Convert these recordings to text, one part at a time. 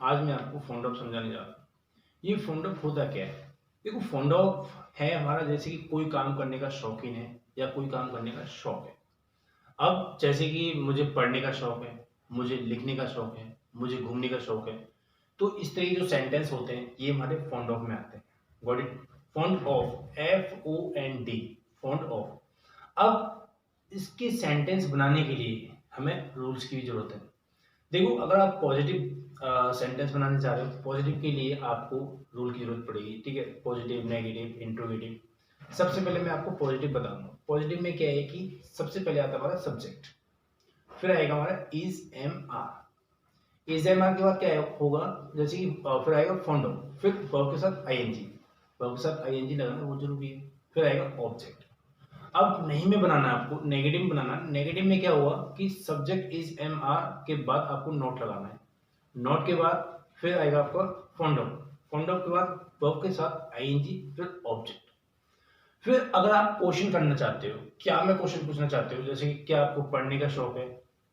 आज मैं आपको फॉन्ड ऑफ समझाने जा रहा हूँ। ये फॉन्ड ऑफ होता क्या है? देखो, फॉन्ड ऑफ है हमारा जैसे कि कोई काम करने का शौकीन है या कोई काम करने का शौक है। अब जैसे कि मुझे पढ़ने का शौक है, मुझे लिखने का शौक है, मुझे घूमने का शौक है, तो इस तरह के जो सेंटेंस होते हैं ये हमारे फॉन्ड ऑफ में आते हैं। Got it? Fond of, FOND, fond of. अब इसके सेंटेंस बनाने के लिए हमें रूल्स की भी जरूरत है। देखो, अगर आप पॉजिटिव सेंटेंस बनाने चाह रहे हो, पॉजिटिव के लिए आपको रूल की जरूरत पड़ेगी। ठीक है, पॉजिटिव, नेगेटिव, इंट्रोगेटिव। सबसे पहले मैं आपको पॉजिटिव बताऊंगा। पॉजिटिव में क्या है कि सबसे पहले आता है हमारा सब्जेक्ट, फिर आएगा हमारा is M R. Is M R के बाद क्या होगा, जैसे कि फिर आएगा फॉन्ड ऑफ, फिर वर्ब के साथ आईएनजी। वर्ब के साथ आईएनजी लगाना वो जरूरी है। फिर आएगा ऑब्जेक्ट। अब नहीं में बनाना है आपको, नेगेटिव में बनाना है। नेगेटिव में क्या हुआ कि सब्जेक्ट इज एम आर के बाद आपको नॉट लगाना है। नॉट के बाद फिर आएगा आपका फॉन्ड ऑफ। फॉन्ड ऑफ के बाद वर्ब के साथ आईएनजी, फिर ऑब्जेक्ट। फिर अगर आप क्वेश्चन करना चाहते हो, क्या मैं क्वेश्चन पूछना चाहते हो, जैसे कि क्या आपको पढ़ने का शौक है,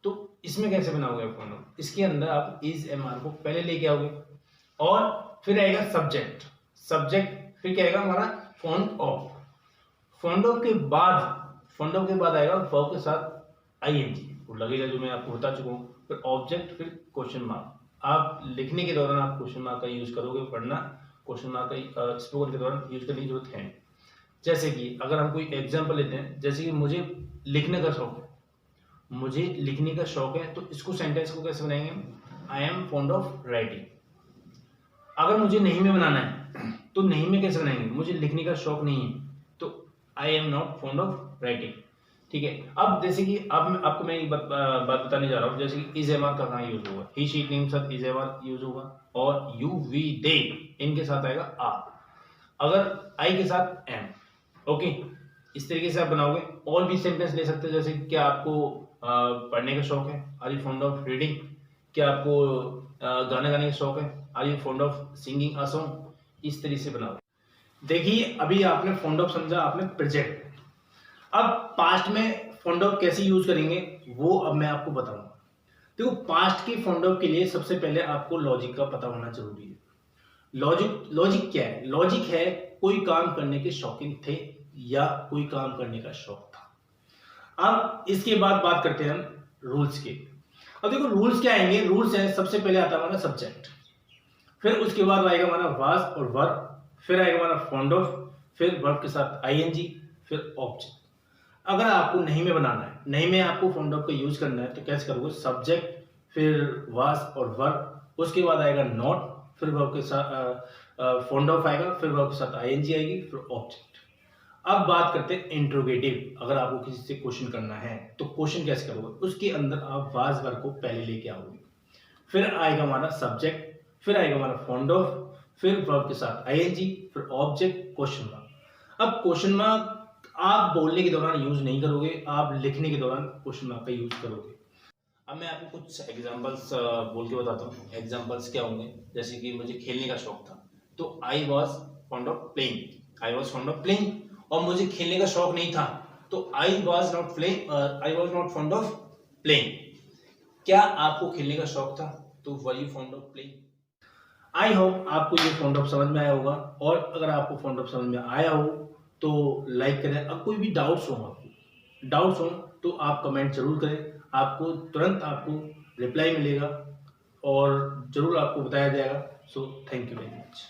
तो इसमें कैसे बनाओगे फॉन्ड ऑफ? इसके अंदर आप इज एम आर को पहले लेके आओगे और फिर आएगा सब्जेक्ट। सब्जेक्ट फिर क्या आएगा हमारा फॉन्ड ऑफ। फॉन्ड ऑफ के बाद आएगा वर्ब के साथ आईएनजी वो लगेगा, जो मैं आपको बता चुका हूँ। फिर ऑब्जेक्ट, फिर क्वेश्चन मार्क। आप लिखने के दौरान आप क्वेश्चन मार्क का यूज करोगे, पढ़ना क्वेश्चन मार्क का स्पोकन के दौरान यूज करने की जरूरत है। जैसे कि अगर हम कोई एग्जांपल लेते हैं, जैसे कि मुझे लिखने का शौक है, मुझे लिखने का शौक है, तो इसको सेंटेंस को कैसे बनाएंगे? I am fond of writing. अगर मुझे नहीं में बनाना है तो नहीं में कैसे बनाएंगे? मुझे लिखने का शौक नहीं है, तो I am not fond of writing. ठीक है, अब जैसे कि अब आपको मैं एक बात बताने जा रहा हूँ, जैसे कि इज एम आर का कहाँ यूज होगा? ही शी नेम के साथ इज एम आर यूज होगा, और यू वी दे इनके साथ आएगा आर, अगर आई के साथ एम। ओके, इस तरीके से आप बनाओगे। और भी सेंटेंस ले सकते हो, जैसे क्या आपको पढ़ने का शौक है? Are you fond of reading? क्या आपको गाना गाने का शौक है? Are you fond of singing a song? इस तरीके से बनाओगे। देखिए, अभी आपने फॉन्ड ऑफ समझा, आपने प्रेजेंट। अब पास्ट में फॉन्ड ऑफ कैसे यूज करेंगे वो अब मैं आपको बताऊंगा। देखो, पास्ट के फॉन्ड ऑफ के लिए सबसे पहले आपको लॉजिक का पता होना जरूरी है। लॉजिक क्या है? लॉजिक है कोई काम करने के शौकीन थे या कोई काम करने का शौक था। अब इसके बाद बात करते हैं हम रूल्स के। अब देखो, रूल्स क्या आएंगे? रूल्स हैं, सबसे पहले आता है हमारा सब्जेक्ट, फिर उसके बाद आएगा हमारा वाज और वर्ब, फिर आएगा हमारा फॉन्ड ऑफ, फिर वर्ब के साथ आईएनजी, फिर ऑब्जेक्ट। अगर आपको नहीं में बनाना है, नहीं में आपको फॉन्ड ऑफ का यूज करना है, तो कैसे करोगे? सब्जेक्ट, फिर वाज और वर्ब, उसके बाद आएगा नॉट, फिर वर्ब के साथ फॉन्ड ऑफ आएगा, फिर वर्ब के साथ आईएनजी आएगी, फिर ऑब्जेक्ट। अब बात करते हैं इंट्रोगेटिव। अगर आपको किसी से क्वेश्चन करना है तो क्वेश्चन कैसे करोगे? उसके अंदर आप वाज वर्ब को पहले लेके आओगे, फिर आएगा हमारा सब्जेक्ट, फिर आएगा हमारा फॉन्ड ऑफ, फिर वर्ब के साथ आईएनजी, फिर ऑब्जेक्ट, क्वेश्चन मार्क। अब क्वेश्चन मार्क आप बोलने के दौरान यूज नहीं करोगे, आप लिखने के दौरान क्वेश्चन मार्क का यूज करोगे। अब मैं आपको कुछ एग्जांपल्स बोल के बताता हूँ। एग्जांपल्स क्या होंगे? जैसे कि मुझे खेलने का शौक था, तो I was fond of playing. I was fond of playing. और मुझे खेलने का शौक नहीं था, तो I was not playing, I was not fond of playing. क्या आपको खेलने का शौक था, तो were you fond of playing? I hope आपको ये फॉन्ड ऑफ समझ में आया होगा। और अगर आपको फॉन्ड ऑफ समझ में आया हो तो लाइक करें। अब कोई भी डाउट्स हो तो आप कमेंट जरूर करें, आपको तुरंत आपको रिप्लाई मिलेगा और जरूर आपको बताया जाएगा। So thank you very much.